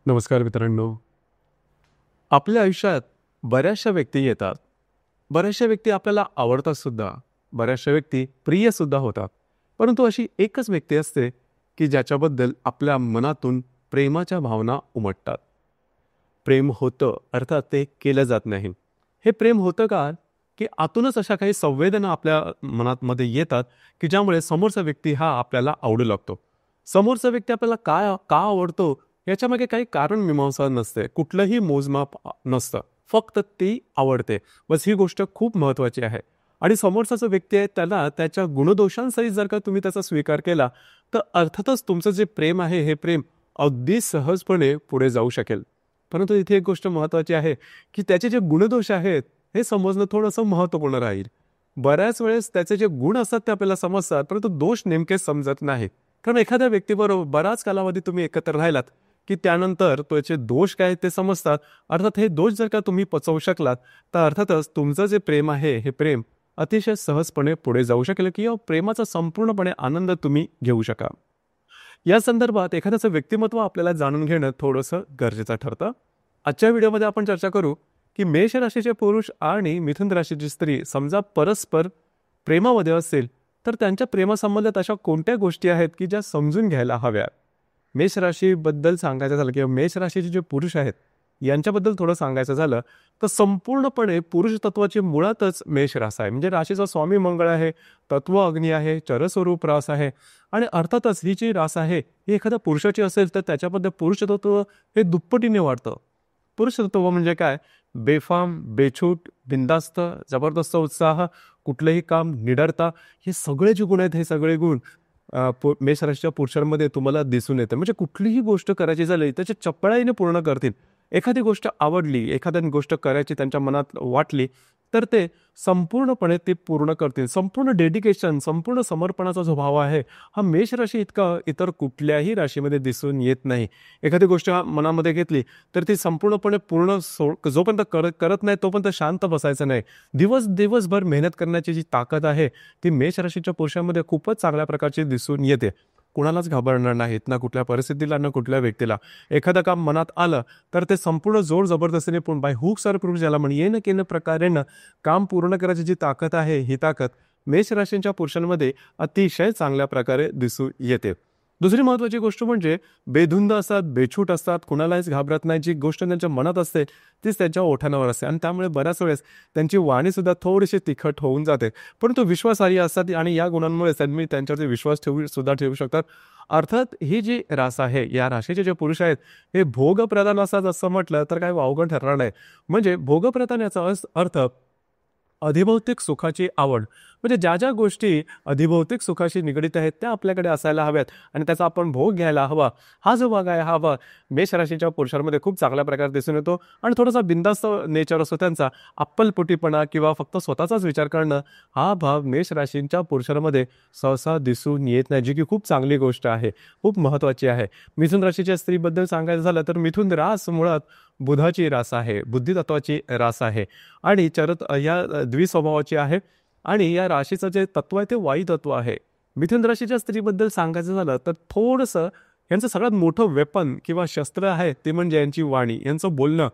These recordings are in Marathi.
नमस्कार मित्रांनो. आपल्या आयुष्यात बऱ्याचशा व्यक्ती येतात. बऱ्याचशा व्यक्ती आपल्याला आवडतात सुद्धा. बऱ्याचशा व्यक्ती प्रिय सुद्धा होतात. परंतु अशी एकच व्यक्ती असते की ज्याच्याबद्दल आपल्या मनातून प्रेमाच्या भावना उमटतात. प्रेम होतं अर्थात ते केलं जात नाही. हे प्रेम होतं का की आतूनच अशा काही संवेदना आपल्या मनामध्ये येतात की ज्यामुळे समोरचा व्यक्ती हा आपल्याला आवडू लागतो. समोरचा व्यक्ती आपल्याला का आवडतो याच्यामागे काही कारण मीमांसा नसते. कुठलंही मोजमाप नसतं. फक्त ती आवडते. बस ही गोष्ट खूप महत्त्वाची आहे. आणि समोरचा जो व्यक्ती आहे त्याला त्याच्या गुणदोषांसहित जर का तुम्ही त्याचा स्वीकार केला तर अर्थातच तुमचं जे प्रेम आहे हे प्रेम अगदी सहजपणे पुढे जाऊ शकेल. परंतु इथे एक गोष्ट महत्त्वाची आहे की त्याचे जे गुणदोष आहेत हे समजणं थोडंसं महत्त्वपूर्ण राहील. बऱ्याच वेळेस त्याचे जे गुण असतात ते आपल्याला समजतात परंतु दोष नेमके समजत नाहीत. कारण एखाद्या व्यक्तीबरोबर बराच कालावधी तुम्ही एकत्र राहिलात की त्यानंतर त्याचे दोष काय ते समजतात. अर्थात हे दोष जर का तुम्ही पचवू शकलात तर अर्थातच तुमचं जे प्रेम आहे हे प्रेम अतिशय सहजपणे पुढे जाऊ शकेल किंवा प्रेमाचा संपूर्णपणे आनंद तुम्ही घेऊ शकाल. या संदर्भात एखाद्याचं व्यक्तिमत्व आपल्याला जाणून घेणं थोडंसं गरजेचं ठरतं. आजच्या व्हिडिओमध्ये आपण चर्चा करू की मेष राशीचे पुरुष आणि मिथुन राशीची स्त्री समजा परस्पर प्रेमामध्ये असेल तर त्यांच्या प्रेमासंबंधात अशा कोणत्या गोष्टी आहेत की ज्या समजून घ्यायला हव्या. मेष राशीबद्दल सांगायचं झालं किंवा मेष राशीचे जे पुरुष आहेत यांच्याबद्दल थोडं सांगायचं झालं तर संपूर्णपणे पुरुष तत्वाची मुळातच मेष रास आहे. म्हणजे राशीचा स्वामी मंगळ आहे, तत्व अग्नी आहे, चरस्वरूप रास आहे. आणि अर्थातच ही जी रास आहे ही एखाद्या पुरुषाची असेल तर त्याच्यामध्ये पुरुष तत्व हे दुप्पटीने वाढतं. पुरुष तत्व म्हणजे काय? बेफाम, बेछूट, बिंदास्त, जबरदस्त उत्साह, कुठलंही काम निडरता, हे सगळे जे गुण आहेत हे सगळे गुण मेष राशीच्या पुरुषांमध्ये तुम्हाला दिसून येतं. म्हणजे कुठलीही गोष्ट करायची झाली त्याची चपळाईने पूर्ण करतील. एखादी गोष्ट आवडली, एखादी गोष्ट करायची त्यांच्या मनात वाटली तर ते संपूर्णपणे ते पूर्ण करतील. संपूर्ण डेडिकेशन, संपूर्ण समर्पणाचा जो भाव आहे हा मेष राशी इतका इतर कुठल्याही राशीमध्ये दिसून येत नाही. एखादी गोष्ट मनामध्ये घेतली तर ती संपूर्णपणे जोपर्यंत करत नाही तोपर्यंत शांत बसायचं नाही. दिवसभर मेहनत करण्याची जी ताकद आहे ती मेष राशीच्या पुरुषांमध्ये खूपच चांगल्या प्रकारची दिसून येते. कुणालाच घाबरणार नाहीत, ना कुठल्या परिस्थितीला, ना कुठल्या व्यक्तीला. एखादं काम मनात आलं तर ते संपूर्ण जोर जबरदस्तीने बाय हुक सर प्रूफ ज्याला म्हणे येणं केलं प्रकारेनं काम पूर्ण करायची जी ताकद आहे ही ताकद मेष राशींच्या पुरुषांमध्ये अतिशय चांगल्या प्रकारे दिसून येते. दुसरी महत्त्वाची गोष्ट म्हणजे बेधुंद असतात, बेछूट असतात, कुणालाच घाबरत नाही. जी गोष्ट त्यांच्या मनात असते तीच त्यांच्या ओठाणावर असते आणि त्यामुळे बऱ्याच वेळेस त्यांची वाणीसुद्धा थोडीशी तिखट होऊन जाते. परंतु विश्वासार्ह असतात आणि या गुणांमुळे त्यांनी त्यांच्यावरती विश्वास ठेवू शकतात. अर्थात ही जी रास आहे या राशीचे जे पुरुष आहेत हे भोगप्रधान असतात असं म्हटलं तर काही वावगं ठरणार नाही. म्हणजे भोगप्रधान याचा अर्थ अधिभौतिक सुखाची आवड. म्हणजे ज्या ज्या गोष्टी अधिभौतिक सुखाशी निगडीत आहेत त्या आपल्याकडे असायला हव्यात आणि त्याचा आपण भोग घ्यायला हवा. हा जो भाग आहे हा भाग मेष राशीच्या पुरुषांमध्ये खूप चांगल्या प्रकारे दिसून येतो आणि थोडासा बिंदास्त नेचर असतो त्यांचा. अप्पलपोटीपणा किंवा फक्त स्वतःचाच विचार करणं हा भाग मेष राशींच्या पुरुषांमध्ये सहसा दिसून येत नाही, जी की खूप चांगली गोष्ट आहे, खूप महत्त्वाची आहे. मिथुन राशीच्या स्त्रीबद्दल सांगायचं झालं तर मिथुन रास मुळात बुधाची रास आहे, बुद्धितत्वाची रास आहे आणि या द्विस्वभावाची आहे. आणि या राशीचं जे तत्व आहे ते वायू तत्व आहे. मिथुन राशीच्या स्त्रीबद्दल सांगायचं झालं तर थोडंसं यांचं सगळ्यात मोठं वेपन किंवा शस्त्र आहे ते म्हणजे यांची वाणी, यांचं बोलणं.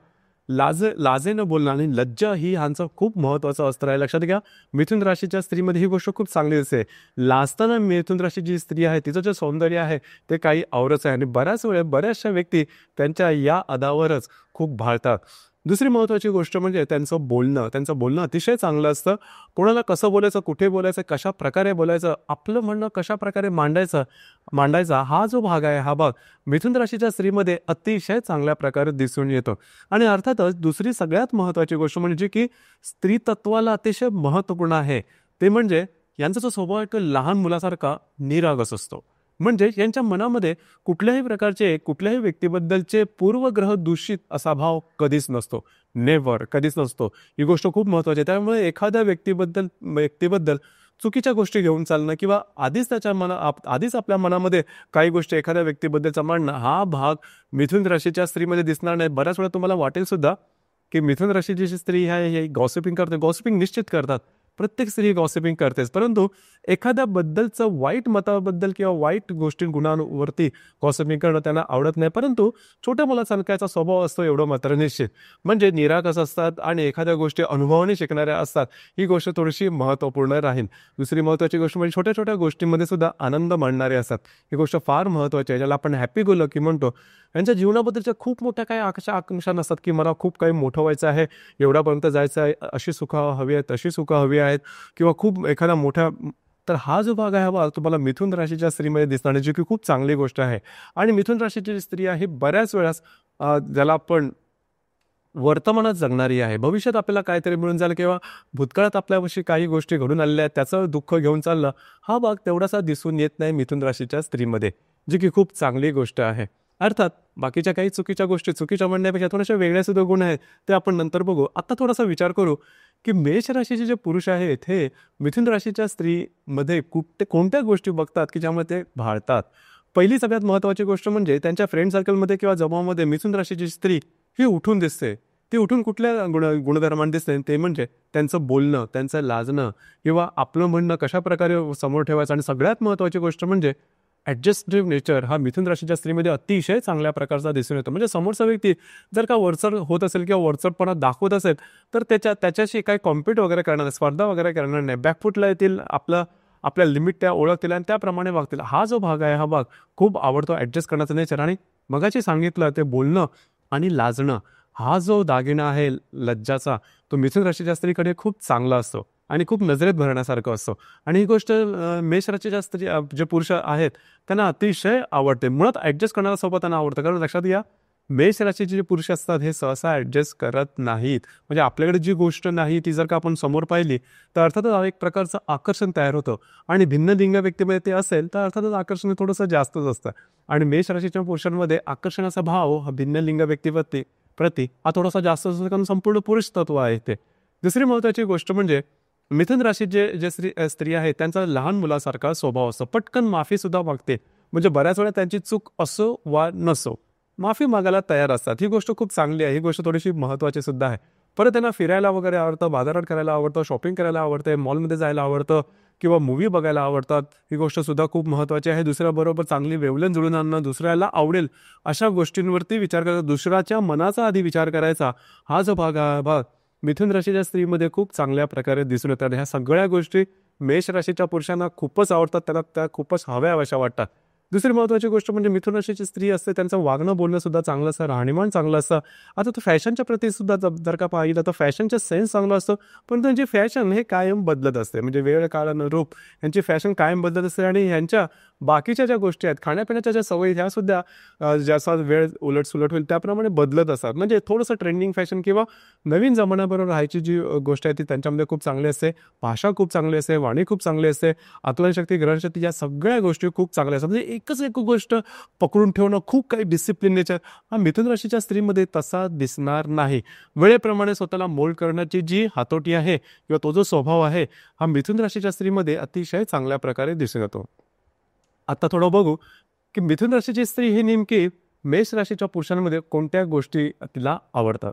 लाजेनं बोलणं आणि लज्जा ही यांचं खूप महत्त्वाचं अस्त्र आहे. लक्षात घ्या, मिथुन राशीच्या स्त्रीमध्ये ही गोष्ट खूप चांगली दिसते. लाजताना मिथुन राशीची स्त्री आहे तिचं जे सौंदर्य आहे ते काही औरच आहे आणि बऱ्याचशा व्यक्ती त्यांच्या या अदावरच खूप भाळतात. दुसरी महत्त्वाची गोष्ट म्हणजे त्यांचं बोलणं अतिशय चांगलं असतं. कोणाला कसं बोलायचं, कुठे बोलायचं, कशा प्रकारे बोलायचं, आपलं म्हणणं कशा प्रकारे मांडायचा हा जो भाग आहे हा भाग मिथुन राशीच्या स्त्रीमध्ये अतिशय चांगल्या प्रकारे दिसून येतो. आणि अर्थातच दुसरी सगळ्यात महत्त्वाची गोष्ट म्हणजे की स्त्री तत्वाला अतिशय महत्त्वपूर्ण आहे ते म्हणजे यांचा जो स्वभाव आहे तो लहान मुलासारखा निरागस असतो. म्हणजे यांच्या मनामध्ये कुठल्याही प्रकारचे कुठल्याही व्यक्तीबद्दलचे पूर्वग्रह दूषित असा भाव कधीच नसतो. नेव्हर, कधीच नसतो. ही गोष्ट खूप महत्त्वाची आहे. त्यामुळे एखाद्या व्यक्तीबद्दल चुकीच्या गोष्टी घेऊन चालणं किंवा आधीच आपल्या मनामध्ये काही गोष्टी एखाद्या व्यक्तीबद्दलचा मांडणं हा भाग मिथुन राशीच्या स्त्रीमध्ये दिसणार नाही. बऱ्याच वेळा तुम्हाला वाटेल सुद्धा की मिथुन राशीची स्त्री ह्या गॉसिपिंग करते, गॉसिपिंग निश्चित करतात, प्रत्येक स्त्री गॉसिपिंग करतेच, परंतु एखाद्याबद्दलचं वाईट मताबद्दल किंवा वाईट गोष्टी गुणांवरती गॉसिपिंग करणं त्यांना आवडत नाही. परंतु छोट्या मुलासारख्याचा स्वभाव असतो एवढं मात्र निश्चित. म्हणजे निरागस असतात आणि एखाद्या गोष्टी अनुभवाने शिकणाऱ्या असतात. ही गोष्ट थोडीशी महत्त्वपूर्ण राहील. दुसरी महत्त्वाची गोष्ट म्हणजे छोट्या छोट्या गोष्टींमध्ये सुद्धा आनंद मानणारे असतात. ही गोष्ट फार महत्त्वाची आहे, ज्याला आपण हॅपी गो लकी म्हणतो. यांच्या जीवनाबद्दलच्या खूप मोठ्या काही आकांक्षा नसतात, की मला खूप काही मोठं व्हायचं आहे, एवढ्यापर्यंत जायचं आहे, अशी सुखं हवी आहेत, तशी सुखं हवी आहेत किंवा खूप एखादा मोठ्या. तर हा जो भाग आहे, हा भाग तुम्हाला मिथुन राशीच्या स्त्रीमध्ये दिसणार नाही, जी की खूप चांगली गोष्ट आहे. आणि मिथुन राशीची स्त्री आहे बऱ्याच वेळास ज्याला आपण वर्तमानात जगणारी आहे. भविष्यात आपल्याला काहीतरी मिळून जाईल किंवा भूतकाळात आपल्यापाशी काही गोष्टी घडून आलेल्या आहेत, त्याचं दुःख घेऊन चालणं, हा भाग तेवढासा दिसून येत नाही मिथुन राशीच्या स्त्रीमध्ये, जी की खूप चांगली गोष्ट आहे. अर्थात बाकीच्या काही चुकीच्या गोष्टी, चुकीच्या म्हणण्यापेक्षा थोड्याशा वेगळ्या सुद्धा गुण आहेत, ते आपण नंतर बघू. आता थोडासा विचार करू, की मेष राशीचे जे पुरुष आहेत, हे मिथुन राशीच्या स्त्रीमध्ये कोणत्या गोष्टी बघतात, की ज्यामुळे ते भाळतात. पहिली सगळ्यात महत्त्वाची गोष्ट म्हणजे त्यांच्या फ्रेंड सर्कलमध्ये किंवा जमावामध्ये मिथुन राशीची स्त्री ही उठून दिसते. ती उठून कुठल्या गुणधर्माने दिसते, ते म्हणजे त्यांचं बोलणं, त्यांचं लाजणं किंवा आपलं म्हणणं कशाप्रकारे समोर ठेवायचं. आणि सगळ्यात महत्त्वाची गोष्ट म्हणजे ॲडजस्टिव्ह नेचर हा मिथुन राशीच्या स्त्रीमध्ये अतिशय चांगल्या प्रकारचा दिसून येतो. म्हणजे समोरचा व्यक्ती जर का वरचढ होत असेल किंवा वरचढपणा दाखवत असेल, तर त्याच्याशी काही कॉम्पीट वगैरे करणार नाही, स्पर्धा वगैरे करणार नाही. बॅकफुटला येतील, आपल्या लिमिट त्या ओळखतील आणि त्याप्रमाणे वागतील. हा जो भाग आहे, हा भाग खूप आवडतो, ॲडजस्ट करण्याचा नेचर. आणि मगाशी सांगितलं ते बोलणं आणि लाजणं, हा जो दागिना आहे लज्जाचा, तो मिथुन राशीच्या स्त्रीकडे खूप चांगला असतो आणि खूप नजरेत भरण्यासारखं असतो. आणि ही गोष्ट मेष राशीच्या स्त्री जे पुरुष आहेत त्यांना अतिशय आवडते. मुळात ॲडजस्ट करणारा स्वभाव त्यांना आवडतं, कारण लक्षात घ्या, मेष राशीचे जे पुरुष असतात हे सहसा ॲडजस्ट करत नाहीत. म्हणजे आपल्याकडे जी गोष्ट नाही ती जर का आपण समोर पाहिली, तर अर्थातच एक प्रकारचं आकर्षण तयार होतं. आणि भिन्न लिंग व्यक्तीमध्ये ते असेल तर अर्थातच आकर्षण थोडंसं जास्तच असतं. आणि मेष राशीच्या पुरुषांमध्ये आकर्षणाचा भाव हा भिन्न लिंग प्रति हा थोडासा जास्त असतो, कारण संपूर्ण पुरुष तत्व आहे ते. दुसरी महत्त्वाची गोष्ट म्हणजे मिथुन राशीत जे स्त्री आहे त्यांचा लहान मुलासारखा स्वभाव असतो. पटकन माफी सुद्धा मागते. म्हणजे बऱ्याच वेळा त्यांची चूक असो वा नसो, माफी मागायला तयार असतात. ही गोष्ट खूप चांगली आहे. ही गोष्ट थोडीशी महत्त्वाची सुद्धा आहे. परत त्यांना फिरायला वगैरे आवडतं, बाजारात करायला आवडतं, शॉपिंग करायला आवडते, मॉलमध्ये जायला आवडतं किंवा मूव्ही बघायला आवडतात. ही गोष्ट सुद्धा खूप महत्त्वाची आहे. दुसऱ्याबरोबर चांगली वेवलेन जुळून आणणं, दुसऱ्याला आवडेल अशा गोष्टींवरती विचार करायचा, दुसऱ्याच्या मनाचा आधी विचार करायचा, हा जो भाग मिथुन राशीच्या स्त्रीमध्ये खूप चांगल्या प्रकारे दिसून येतात. ह्या सगळ्या गोष्टी मेष राशीच्या पुरुषांना खूपच आवडतात, त्यांना त्या खूपच हव्याशा वाटतात. दुसरी महत्त्वाची गोष्ट म्हणजे मिथुन राशीची स्त्री असते, त्यांचं वागणं बोलणं सुद्धा चांगलं असतं, राहणीमान चांगलं असतं. आता तो फॅशनच्या प्रती सुद्धा जर का पाहिलं तर फॅशनचा सेन्स चांगला असतो, पण त्यांची फॅशन हे कायम बदलत असते. म्हणजे वेळ काळानुरूप यांची फॅशन कायम बदलत असते. आणि ह्यांच्या बाकीच्या ज्या गोष्टी आहेत, खाण्यापिण्याच्या ज्या सवयी, ह्या सुद्धा जसा वेळ उलटसुलट होईल त्याप्रमाणे बदलत असतात. म्हणजे थोडंसं ट्रेंडिंग फॅशन किंवा नवीन जमान्याबरोबर राहायची जी गोष्ट आहे ती त्यांच्यामध्ये खूप चांगली असते. भाषा खूप चांगली असते, वाणी खूप चांगली असते, आकलनशक्ती, ग्रहणशक्ती, या सगळ्या गोष्टी खूप चांगल्या असतात. म्हणजे एकच एक गोष्ट पकडून ठेवणं, खूप काही डिसिप्लिन नेचर, हा मिथुन राशीच्या स्त्रीमध्ये तसा दिसणार नाही. वेळेप्रमाणे स्वतःला मोल्ड करण्याची जी हातोटी आहे किंवा तो जो स्वभाव आहे, हा मिथुन राशीच्या स्त्रीमध्ये अतिशय चांगल्या प्रकारे दिसून येतो. आता थोडं बघू की मिथुन राशीची स्त्री ही नेमकी मेष राशीच्या पुरुषांमध्ये कोणत्या गोष्टी तिला आवडतात.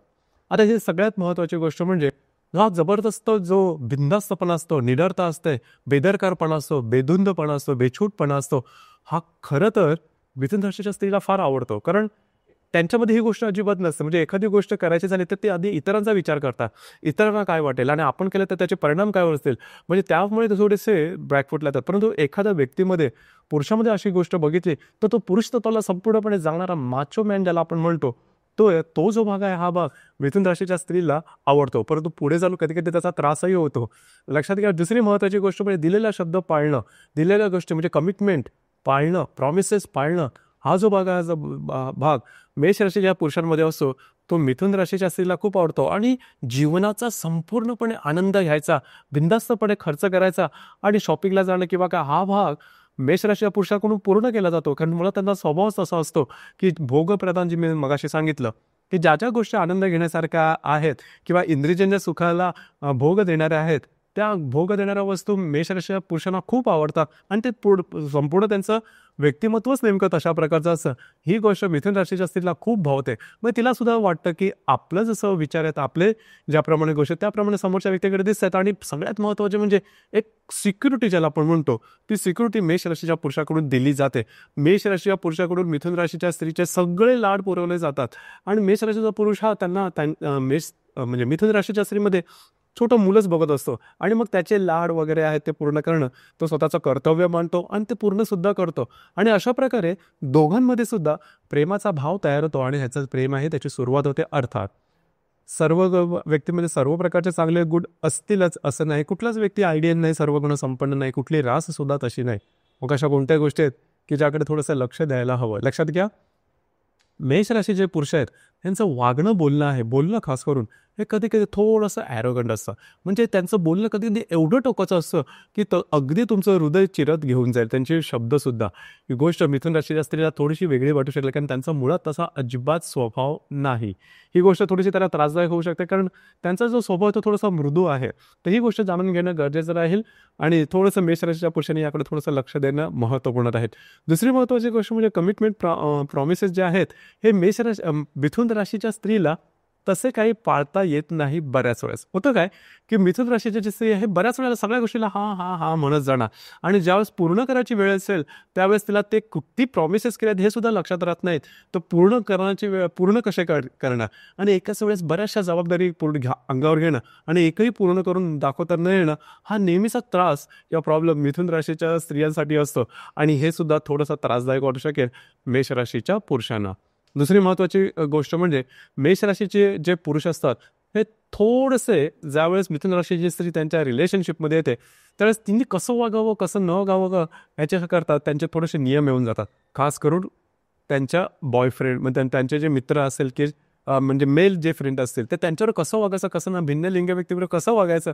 आता ही सगळ्यात महत्त्वाची गोष्ट म्हणजे हा जबरदस्त जो बिनधास्तपणा असतो, निडरता असते, बेदरकारपणा असतो, बेधुंदपणा असतो, बेछूटपणा असतो, हा खरं तर मिथुन राशीच्या स्त्रीला फार आवडतो. कारण त्यांच्यामध्ये ही गोष्ट अजिबात नसते. म्हणजे एखादी गोष्ट करायची झाली तर ते आधी इतरांचा विचार करतात, इतरांना काय वाटेल आणि आपण केलं तर त्याचे परिणाम काय असतील, म्हणजे त्यामुळे ते थोडेसे बॅकफुटला येतात. परंतु एखाद्या व्यक्तीमध्ये, पुरुषामध्ये अशी गोष्ट बघितली तर तो पुरुष तत्वाला संपूर्णपणे जाणारा माचो मॅन ज्याला आपण म्हणतो, तो जो भाग आहे, हा भाग मिथुन राशीच्या स्त्रीला आवडतो. परंतु पुढे जाऊन कधी कधी त्याचा त्रासही होतो. लक्षात घ्या. दुसरी महत्त्वाची गोष्ट म्हणजे दिलेला शब्द पाळणं, दिलेल्या गोष्टी म्हणजे कमिटमेंट पाळणं, प्रॉमिसेस पाळणं, हा जो भाग मेष राशीच्या पुरुषांमध्ये असतो, तो मिथुन राशीच्या स्त्रीला खूप आवडतो. आणि जीवनाचा संपूर्णपणे आनंद घ्यायचा, बिनधास्तपणे खर्च करायचा आणि शॉपिंगला जाणं किंवा काय, हा भाग मेष राशीच्या पुरुषाकडून पूर्ण केला जातो. कारण मुळात त्यांचा स्वभावच असा असतो की भोगप्रधान, जे मी मगाशी सांगितलं की ज्या ज्या गोष्टी आनंद घेण्यासारख्या आहेत किंवा इंद्रियजन्य सुखाला भोग देणाऱ्या आहेत, त्या भोग देणाऱ्या वस्तू मेष राशीच्या पुरुषांना खूप आवडतात आणि ते संपूर्ण त्यांचं व्यक्तिमत्वच नेमकं तशा प्रकारचं असतं. ही गोष्ट मिथुन राशीच्या स्त्रीला खूप भावते. मग तिला सुद्धा वाटतं की आपलं जसं विचार आहेत, आपले ज्याप्रमाणे गोष्ट आहेत त्याप्रमाणे समोरच्या व्यक्तीकडे दिसतात. आणि सगळ्यात महत्त्वाचे म्हणजे एक सिक्युरिटी ज्याला आपण म्हणतो, ती सिक्युरिटी मेष राशीच्या पुरुषाकडून दिली जाते. मेष राशीच्या पुरुषाकडून मिथुन राशीच्या स्त्रीचे सगळे लाड पुरवले जातात. आणि मेष राशीचा पुरुष हा म्हणजे मिथुन राशीच्या स्त्रीमध्ये छोटं मुलंच बघत असतो आणि मग त्याचे लाड वगैरे आहेत ते पूर्ण करणं तो स्वतःचं कर्तव्य मानतो आणि ते पूर्ण सुद्धा करतो. आणि अशा प्रकारे दोघांमध्ये सुद्धा प्रेमाचा भाव तयार होतो आणि ह्याचं प्रेम आहे त्याची सुरुवात होते. अर्थात सर्व व्यक्तीमध्ये सर्व प्रकारचे चांगले गुण असतीलच असं नाही. कुठलाच व्यक्ती आयडियल नाही, सर्व गुण संपन्न नाही, कुठली रास सुद्धा तशी नाही. मग अशा कोणत्या गोष्टी आहेत की ज्याकडे थोडंसं लक्ष द्यायला हवं. लक्षात घ्या, मेष राशी जे पुरुष आहेत त्यांचं वागणं बोलणं आहे, बोलणं खास करून हे कधी कधी थोडंसं ॲरोगंट असतं. म्हणजे त्यांचं बोलणं कधी कधी एवढं टोकाचं असतं की अगदी तुमचं हृदय चिरत घेऊन जाईल. त्यांचे शब्दसुद्धा, ही गोष्ट मिथुन राशीच्या स्त्रीला थोडीशी वेगळी वाटू शकेल कारण त्यांचा मुळात तसा अजिबात स्वभाव नाही. ही गोष्ट थोडीशी त्याला त्रासदायक होऊ शकते कारण त्यांचा जो स्वभाव तो थोडासा मृदू आहे. तर ही गोष्ट जाणून घेणं गरजेचं राहील आणि थोडंसं मेष राशीच्या पुरुषांनी याकडे थोडंसं लक्ष देणं महत्त्वपूर्ण राहील. दुसरी महत्त्वाची गोष्ट म्हणजे कमिटमेंट प्रॉमिसेस जे आहेत हे मिथुन राशीच्या स्त्रीला तसे काही पाळता येत नाही. बऱ्याच वेळेस होतं काय की मिथुन राशीची जी स्त्री आहे बऱ्याच वेळेला सगळ्या गोष्टीला हा हा हा म्हणत जाणार आणि ज्यावेळेस पूर्ण करायची वेळ असेल त्यावेळेस तिला ते किती प्रॉमिसेस केलेत हे सुद्धा लक्षात राहत नाहीत. तर पूर्ण करण्याची वेळ पूर्ण कसे करणार आणि एकाच वेळेस बऱ्याचशा जबाबदारी अंगावर घेणं आणि एकही पूर्ण करून दाखवता न येणं हा नेहमीचा त्रास किंवा प्रॉब्लेम मिथुन राशीच्या स्त्रियांसाठी असतो. आणि हे सुद्धा थोडंसं त्रासदायक वाटू शकेल मेष राशीच्या पुरुषांना. दुसरी महत्त्वाची गोष्ट म्हणजे मेष राशीचे जे पुरुष असतात हे थोडेसे ज्यावेळेस मिथुन राशीची स्त्री त्यांच्या रिलेशनशिपमध्ये येते त्यावेळेस तिने कसं वागावं कसं न वागावं याच्याकरता त्यांचे थोडेसे नियम येऊन जातात. खास करून त्यांच्या बॉयफ्रेंड म्हणजे त्यांचे जे मित्र असेल की म्हणजे मेल जे फ्रेंड असतील ते त्यांच्यावर कसं वागायचं कसं ना भिन्न लिंग व्यक्तीबरोबर कसं वागायचं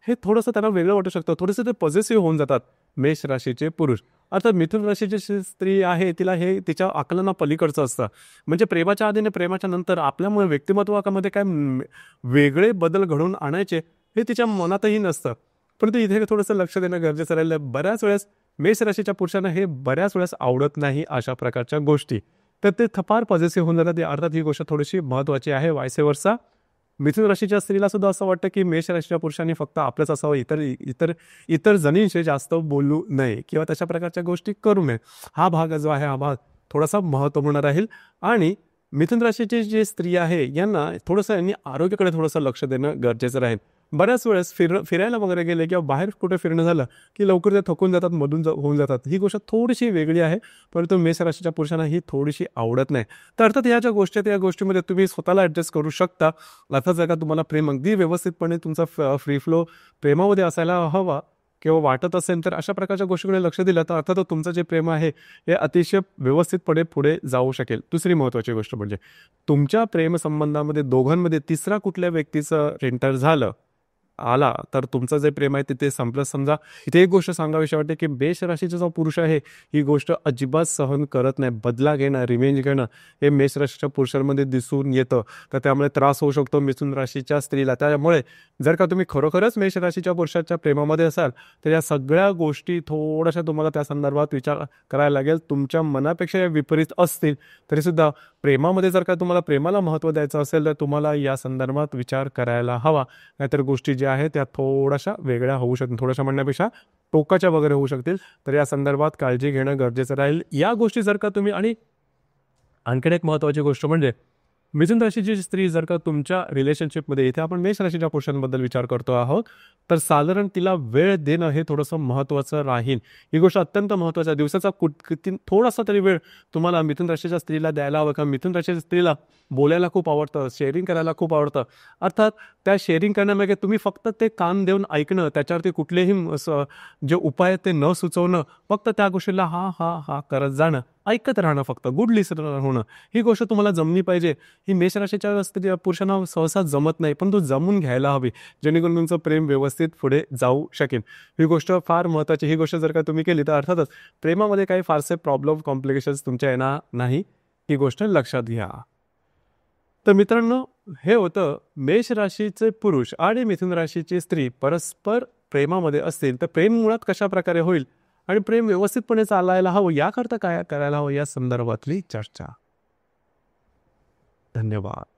हे थोडंसं त्यांना वेगळं वाटू शकतं. थोडेसे ते पॉझिटिव्ह होऊन जातात मेष राशीचे पुरुष. अर्थात मिथुन राशीची स्त्री आहे तिला हे तिच्या आकलना पलीकडचं असतं. म्हणजे प्रेमाच्या आधीने प्रेमाच्या नंतर आपल्यामुळे व्यक्तिमत्वामध्ये काय वेगळे बदल घडवून आणायचे हे तिच्या मनातही नसतं. परंतु इथे थोडंसं लक्ष देणं गरजेचं राहिलं. बऱ्याच वेळेस मेष राशीच्या पुरुषांना हे बऱ्याच वेळेस आवडत नाही अशा प्रकारच्या गोष्टी, तर ते फार पॉझिटिव्ह होऊन जातात. अर्थात ही गोष्ट थोडीशी महत्त्वाची आहे. वायसे वर्सा मिथुन राशीच्या स्त्रीला सुद्धा असं वाटतं की मेष राशीच्या पुरुषांनी फक्त आपलंच असावं, इतर इतर इतर जणींशी जास्त बोलू नये किंवा तशा प्रकारच्या गोष्टी करू नये. हा भाग जो आहे हा भाग थोडासा महत्त्वपूर्ण राहील. आणि मिथुन राशीची जी स्त्री आहे यांना थोडंसं आरोग्याकडे थोडंसं लक्ष देणं गरजेचं राहील. बऱ्याच वेळेस फिरायला वगैरे गेले किंवा बाहेर कुठे फिरणं झालं की लवकर ते थकून जातात, मधून होऊन जातात. ही गोष्ट थोडीशी वेगळी आहे, परंतु मेष राशीच्या पुरुषांना ही थोडीशी आवडत नाही. तर अर्थात ह्या ज्या गोष्टी आहेत या गोष्टीमध्ये तुम्ही स्वतःला ॲडजस्ट करू शकता. अर्थात जर का तुम्हाला प्रेम अगदी व्यवस्थितपणे तुमचा फ्री फ्लो प्रेमामध्ये असायला हवा किंवा वाटत असेल तर अशा प्रकारच्या गोष्टीकडे लक्ष दिलं तर अर्थातच तुमचं जे प्रेम आहे हे अतिशय व्यवस्थितपणे पुढे जाऊ शकेल. दुसरी महत्त्वाची गोष्ट म्हणजे तुमच्या प्रेमसंबंधामध्ये दोघांमध्ये तिसरा कुठल्या व्यक्तीचं एंटर आला तर तुमचं जे प्रेम आहे तिथे संपलं समजा. इथे एक गोष्ट सांगावीशी वाटते की मेष राशीचा जो पुरुष आहे ही गोष्ट अजिबात सहन करत नाही. बदला घेणं, रिव्हेंज घेणं हे मेष राशीच्या पुरुषांमध्ये दिसून येतं. तर त्यामुळे त्रास होऊ शकतो मिथुन राशीच्या स्त्रीला. त्यामुळे जर का तुम्ही खरोखरच मेष राशीच्या पुरुषाच्या प्रेमामध्ये असाल तर या सगळ्या गोष्टी थोड्याशा तुम्हाला त्या संदर्भात विचार करायला लागेल. तुमच्या मनापेक्षा या विपरीत असतील तरीसुद्धा प्रेमामध्ये जर का तुम्हाला प्रेमाला महत्त्व द्यायचं असेल तर तुम्हाला या संदर्भात विचार करायला हवा. नाहीतर गोष्टी ज्या आहेत त्या थोड्याशा वेगळ्या होऊ शकतील, थोड्याशा म्हणण्यापेक्षा टोकाच्या वगैरे होऊ शकतील. तर या संदर्भात काळजी घेणं गरजेचं राहील. या गोष्टी जर का तुम्ही आणि आणखीन एक महत्त्वाची गोष्ट म्हणजे मिथुन राशीची स्त्री जर का तुमच्या रिलेशनशिपमध्ये, इथे आपण मेष राशीच्या पुरुषांबद्दल विचार करतो आहोत, तर साधारण तिला वेळ देणं हे थोडंसं महत्त्वाचं राहील. ही गोष्ट अत्यंत महत्त्वाची आहे. दिवसाचा थोडासा तरी वेळ तुम्हाला मिथुन राशीच्या स्त्रीला द्यायला हवं. कारण मिथुन राशीच्या स्त्रीला बोलायला खूप आवडतं, शेअरिंग करायला खूप आवडतं. अर्थात त्या शेअरिंग करण्यामागे तुम्ही फक्त ते कान देऊन ऐकणं, त्याच्यावरती कुठलेही जे उपाय आहेत ते न सुचवणं, फक्त त्या गोष्टीला हा हा हा करत जाणं, ऐकत राहणं, फक्त गुड लिसनर होणं, ही गोष्ट तुम्हाला जमली पाहिजे. ही मेष राशीच्या पुरुषांना सहसा जमत नाही, पण तो जमून घ्यायला हवी जेणेकरून तुमचं प्रेम व्यवस्थित पुढे जाऊ शकेल. ही गोष्ट फार महत्त्वाची. ही गोष्ट जर का तुम्ही केली तर अर्थातच प्रेमामध्ये काही फारसे प्रॉब्लेम कॉम्प्लिकेशन्स तुमच्या येणार नाही. ही गोष्ट लक्षात घ्या. तर मित्रांनो, हे होतं मेष राशीचे पुरुष आणि मिथुन राशीची स्त्री परस्पर प्रेमामध्ये असतील तर प्रेम मुळात कशा प्रकारे होईल आणि प्रेम व्यवस्थितपणे चालायला हवं याकरता काय करायला हवं या संदर्भातली चर्चा. धन्यवाद.